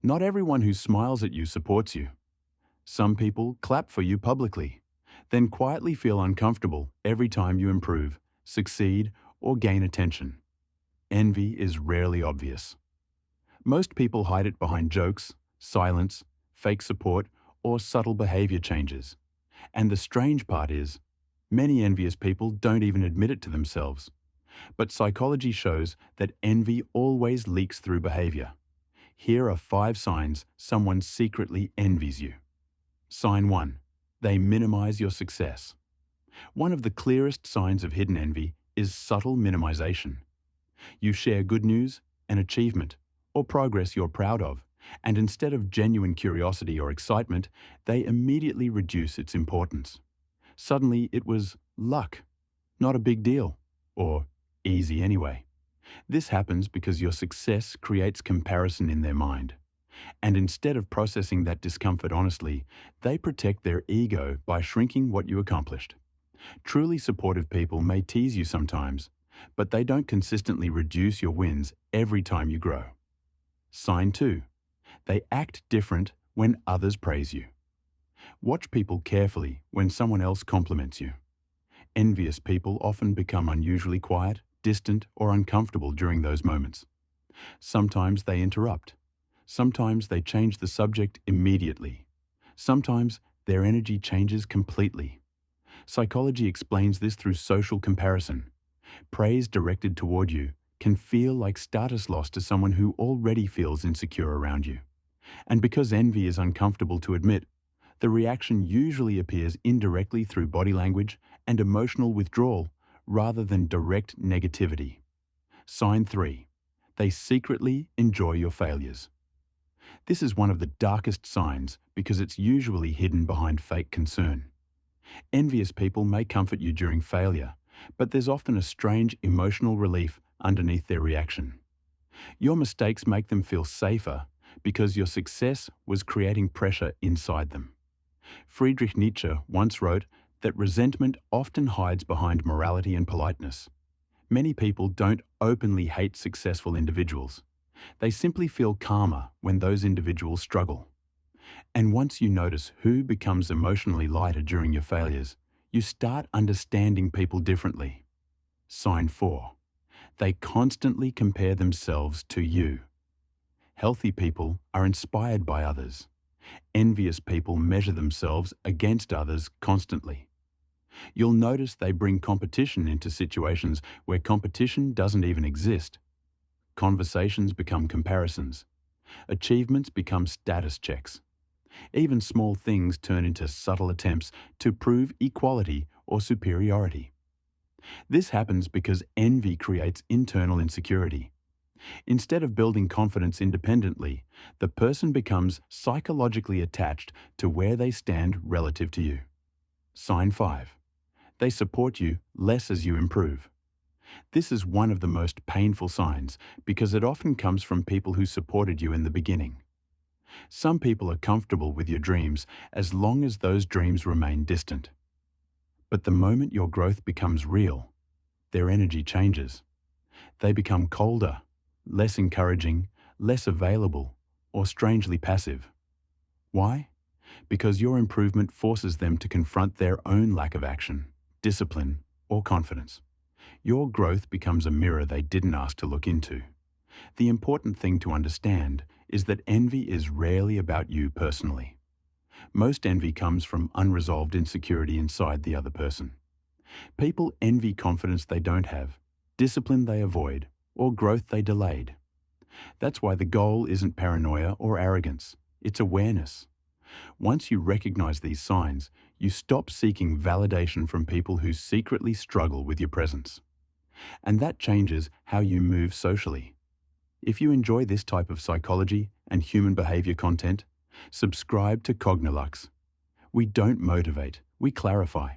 Not everyone who smiles at you supports you. Some people clap for you publicly, then quietly feel uncomfortable every time you improve, succeed, or gain attention. Envy is rarely obvious. Most people hide it behind jokes, silence, fake support, or subtle behavior changes. And the strange part is, many envious people don't even admit it to themselves. But psychology shows that envy always leaks through behavior. Here are 5 signs someone secretly envies you. Sign 1. They minimize your success. One of the clearest signs of hidden envy is subtle minimization. You share good news, an achievement, or progress you're proud of, and instead of genuine curiosity or excitement, they immediately reduce its importance. Suddenly it was luck, not a big deal, or easy anyway. This happens because your success creates comparison in their mind. And instead of processing that discomfort honestly, they protect their ego by shrinking what you accomplished. Truly supportive people may tease you sometimes, but they don't consistently reduce your wins every time you grow. Sign 2. They act different when others praise you. Watch people carefully when someone else compliments you. Envious people often become unusually quiet, distant, or uncomfortable during those moments. Sometimes they interrupt. Sometimes they change the subject immediately. Sometimes their energy changes completely. Psychology explains this through social comparison. Praise directed toward you can feel like status loss to someone who already feels insecure around you. And because envy is uncomfortable to admit, the reaction usually appears indirectly through body language and emotional withdrawal rather than direct negativity. Sign 3. They secretly enjoy your failures. This is one of the darkest signs because it's usually hidden behind fake concern. Envious people may comfort you during failure, but there's often a strange emotional relief underneath their reaction. Your mistakes make them feel safer because your success was creating pressure inside them. Friedrich Nietzsche once wrote that resentment often hides behind morality and politeness. Many people don't openly hate successful individuals. They simply feel calmer when those individuals struggle. And once you notice who becomes emotionally lighter during your failures, you start understanding people differently. Sign 4. They constantly compare themselves to you. Healthy people are inspired by others. Envious people measure themselves against others constantly. You'll notice they bring competition into situations where competition doesn't even exist. Conversations become comparisons. Achievements become status checks. Even small things turn into subtle attempts to prove equality or superiority. This happens because envy creates internal insecurity. Instead of building confidence independently, the person becomes psychologically attached to where they stand relative to you. Sign 5. They support you less as you improve. This is one of the most painful signs because it often comes from people who supported you in the beginning. Some people are comfortable with your dreams as long as those dreams remain distant. But the moment your growth becomes real, their energy changes. They become colder, less encouraging, less available, or strangely passive. Why? Because your improvement forces them to confront their own lack of action, discipline, or confidence. Your growth becomes a mirror they didn't ask to look into. The important thing to understand is that envy is rarely about you personally. Most envy comes from unresolved insecurity inside the other person. People envy confidence they don't have, discipline they avoid, or growth they delayed. That's why the goal isn't paranoia or arrogance, it's awareness. Once you recognize these signs, you stop seeking validation from people who secretly struggle with your presence. And that changes how you move socially. If you enjoy this type of psychology and human behavior content, subscribe to Cognilux. We don't motivate, we clarify.